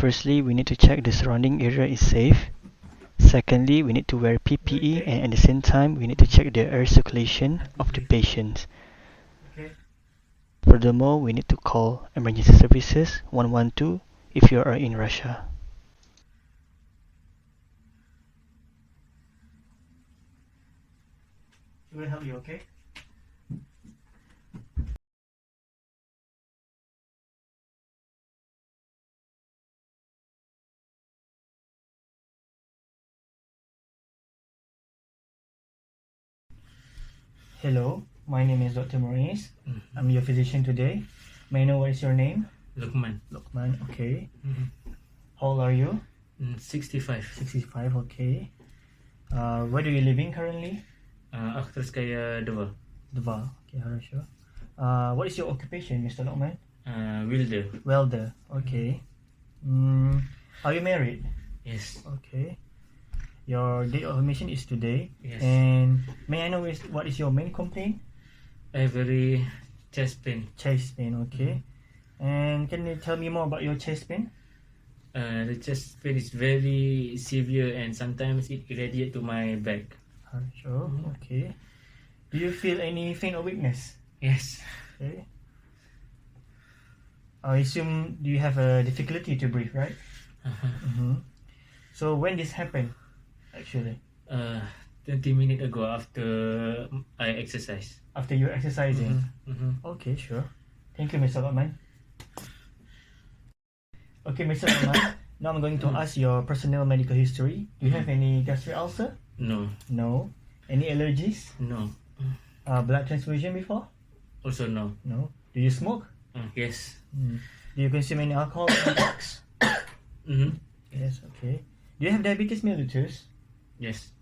Firstly, we need to check the surrounding area is safe. Secondly, we need to wear PPE, and at the same time, we need to check the air circulation of the patient. Furthermore, we need to call emergency services 112 if you are in Russia. It will help you, okay? Hello, my name is Dr. Maurice. I'm your physician today. May I know what is your name? Lukman. Lukman, okay. How old are you? 65. 65, okay. Where do you living currently? Akhtarskaya 2. Deva, okay, хорошо. What is your occupation, Mr. Lukman? Wilder. Welder, okay. Are you married? Yes. Okay. Your date of admission is today. Yes. And may I know what is your main complaint? Every chest pain. Chest pain, okay. And can you tell me more about your chest pain? The chest pain is very severe and sometimes it radiates to my back. Sure, okay. Do you feel any pain or weakness? Yes. Okay. I assume you have a difficulty to breathe, right? So when this happened, actually? 20 minutes ago after I exercise. After you're exercising? Okay, sure. Thank you, Mr. Lukman. Okay, Mr. Lukman, now I'm going to ask your personal medical history. Do you have any gastric ulcer? No. No. Any allergies? No. Blood transfusion before? Also no. No. Do you smoke? Yes. Do you consume any alcohol or drugs? Yes, okay. Do you have diabetes mellitus? Yes.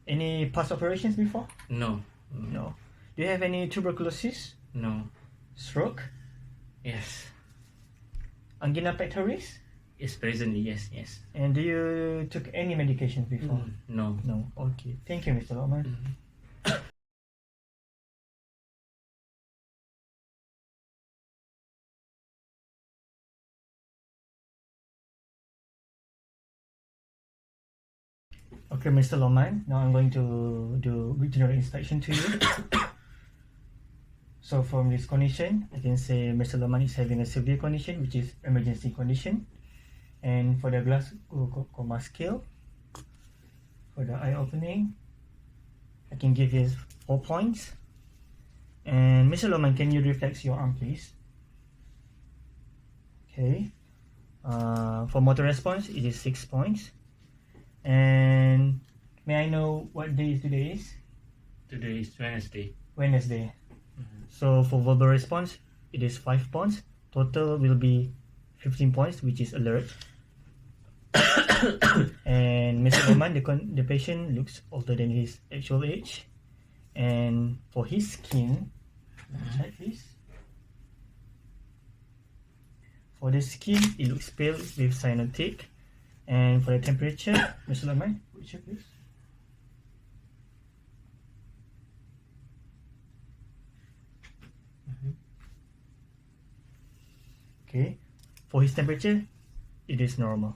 Any past operations before? No. No. Do you have any tuberculosis? No. Stroke? Yes. Angina pectoris? Yes, presently, yes. And do you took any medications before? No. No. Okay. Thank you, Mr. Lukman. Okay, Mr. Lukman, now I'm going to do regional inspection to you. So from this condition, I can say Mr. Lukman is having a severe condition, which is emergency condition. And for the Glasgow scale, for the eye opening, I can give you 4 points. And Mr. Lukman, can you reflex your arm, please? Okay. For motor response, it is 6 points. And may I know what day today is? Today is Wednesday. Wednesday. So for verbal response, it is 5 points. Total will be 15 points, which is alert. And Mr. Oman, the patient looks older than his actual age. And for his skin, check please. For the skin, it looks pale with cyanotic. And for the temperature, Mr. Oman, would you check please? Okay. For his temperature, it is normal.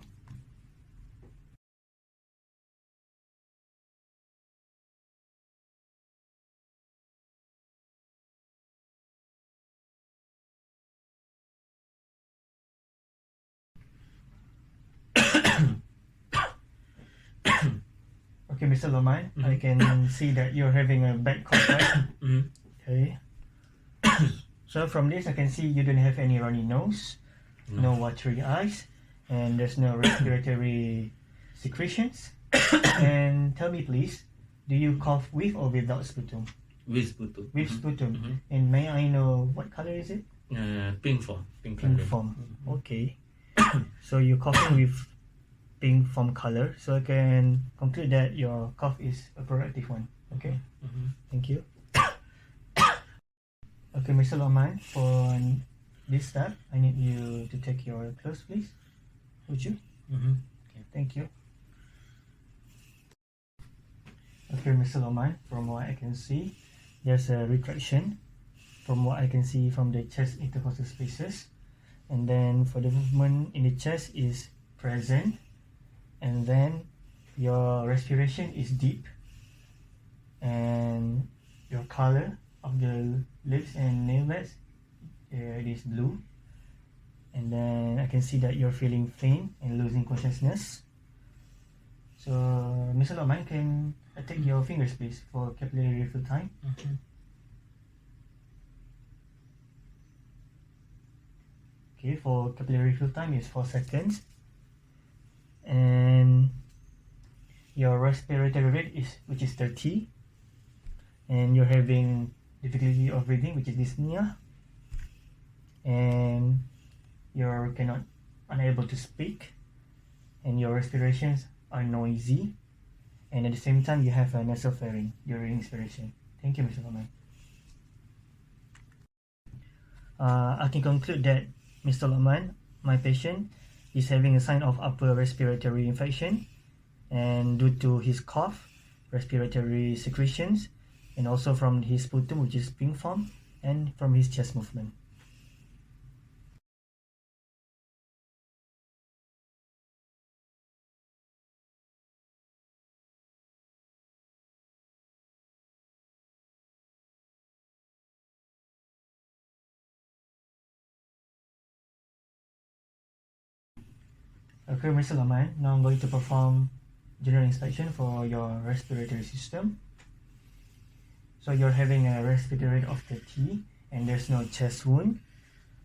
Okay, Mr. Lomai, I can see that you're having a bad cough, right? Okay. So from this, I can see you don't have any runny nose, no watery eyes, and there's no respiratory secretions. And tell me, please, do you cough with or without sputum? With sputum. With sputum. And may I know what color is it? Pink form. Pink form. Okay. So you're coughing with pink foam color, so I can conclude that your cough is a productive one. Okay. Thank you. Okay, Mr. Loman, for this step, I need you to take your clothes, please. Would you? Okay, thank you. Okay, Mr. Loman, from what I can see, there's a retraction from what I can see from the chest intercostal spaces. and then for the movement in the chest is present, and then your respiration is deep, and your color of the lips and nail beds, it is blue, and then I can see that you're feeling faint and losing consciousness. So Mr. Lokman, can I take your fingers please for capillary refill time? Okay, for capillary refill time is 4 seconds, and your respiratory rate is, which is 30, and you're having difficulty of breathing, which is dyspnea, and you're unable to speak, and your respirations are noisy, and at the same time you have a nasopharynx during inspiration. Thank you, Mr. Lokman. I can conclude that Mr. Lokman, my patient, is having a sign of upper respiratory infection, and due to his cough, respiratory secretions, and also from his sputum, which is pink form, and from his chest movement. Okay, Mr. Lokman, now I'm going to perform general inspection for your respiratory system. So you're having a respiratory rate of 30, and there's no chest wound.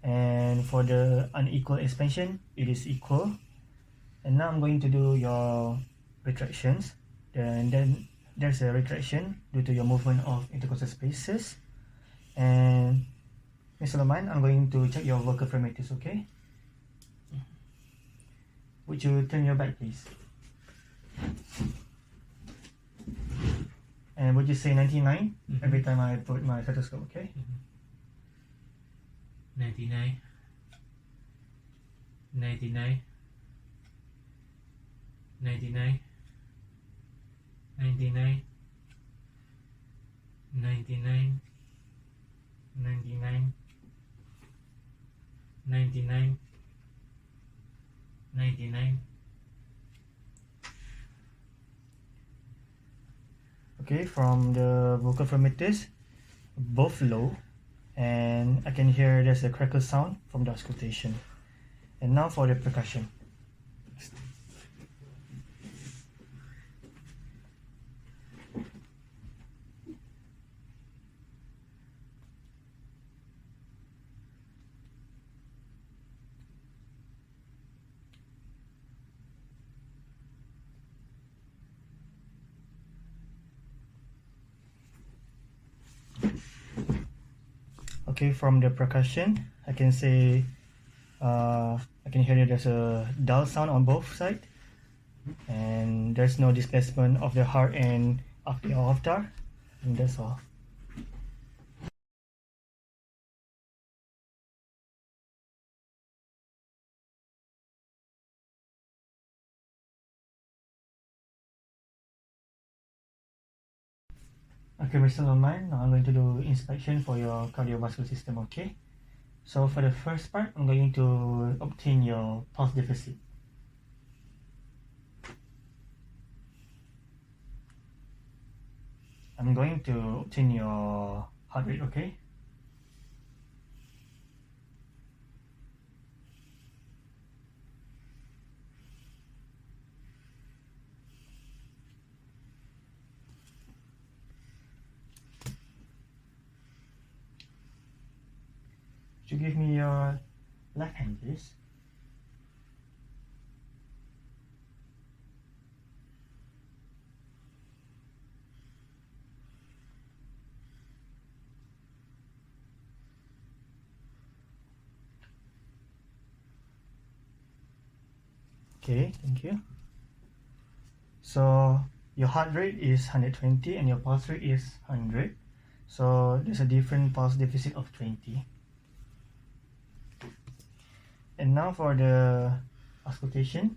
And for the unequal expansion, it is equal. And now I'm going to do your retractions. And then there's a retraction due to your movement of intercostal spaces. And Mr. Lokman, I'm going to check your vocal parameters, okay? Would you turn your back, please? And would you say 99 every time I put my stethoscope, okay? 99, 99, 99, 99, 99, 99, 99, 99. Okay, from the vocal parameters, both low, and I can hear there's a crackle sound from the auscultation. And now for the percussion. Okay, from the percussion, I can say I can hear that there's a dull sound on both sides, and there's no displacement of the heart and of the aorta, and that's all. Okay, Mr. Lokman, now I'm going to do inspection for your cardiovascular system, okay? So for the first part, I'm going to obtain your pulse deficit. I'm going to obtain your heart rate, okay? Could you give me your left hand, please? Okay, thank you. So your heart rate is 120 and your pulse rate is 100. So there's a different pulse deficit of 20. And now for the auscultation.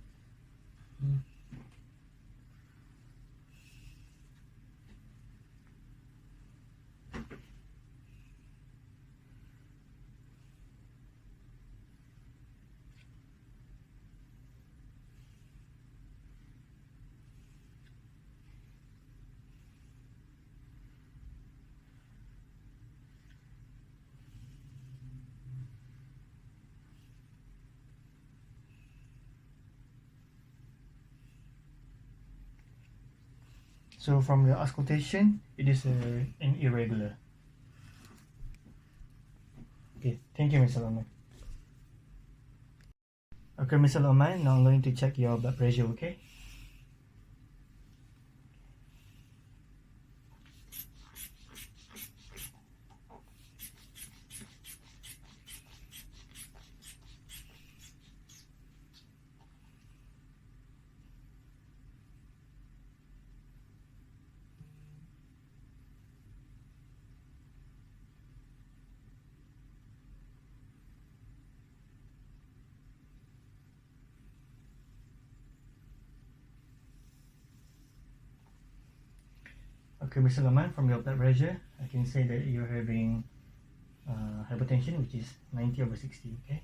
So from the auscultation, it is an irregular. Okay, thank you, Mr. Oman. Okay, Mr. Oman, now I'm going to check your blood pressure, okay? Okay, Mr. Laman, from your blood pressure, I can say that you're having hypertension, which is 90/60, okay?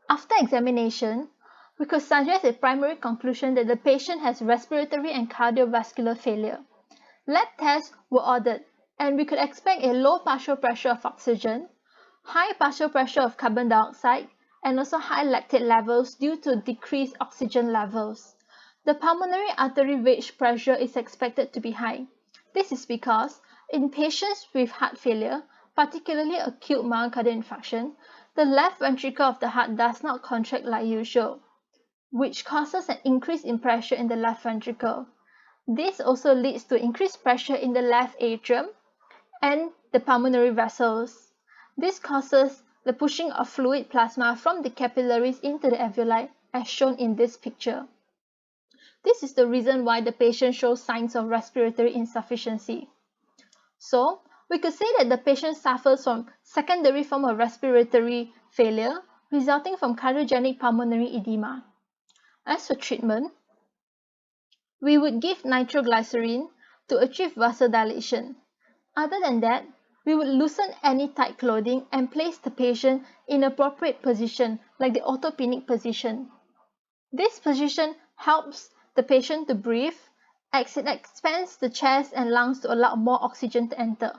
After examination, we could suggest a primary conclusion that the patient has respiratory and cardiovascular failure. Lab tests were ordered, and we could expect a low partial pressure of oxygen, high partial pressure of carbon dioxide, and also high lactate levels due to decreased oxygen levels. The pulmonary artery wedge pressure is expected to be high. This is because in patients with heart failure, particularly acute myocardial infarction, the left ventricle of the heart does not contract like usual, which causes an increase in pressure in the left ventricle. This also leads to increased pressure in the left atrium and the pulmonary vessels. This causes the pushing of fluid plasma from the capillaries into the alveoli, as shown in this picture. This is the reason why the patient shows signs of respiratory insufficiency. So, we could say that the patient suffers from secondary form of respiratory failure resulting from cardiogenic pulmonary edema. As for treatment, we would give nitroglycerin to achieve vasodilation. Other than that, we would loosen any tight clothing and place the patient in appropriate position like the orthopenic position. This position helps the patient to breathe as it expands the chest and lungs to allow more oxygen to enter.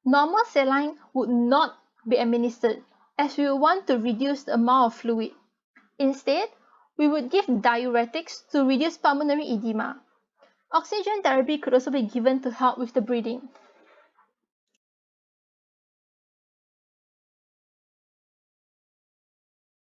Normal saline would not be administered as we want to reduce the amount of fluid. Instead, we would give diuretics to reduce pulmonary edema. Oxygen therapy could also be given to help with the breathing.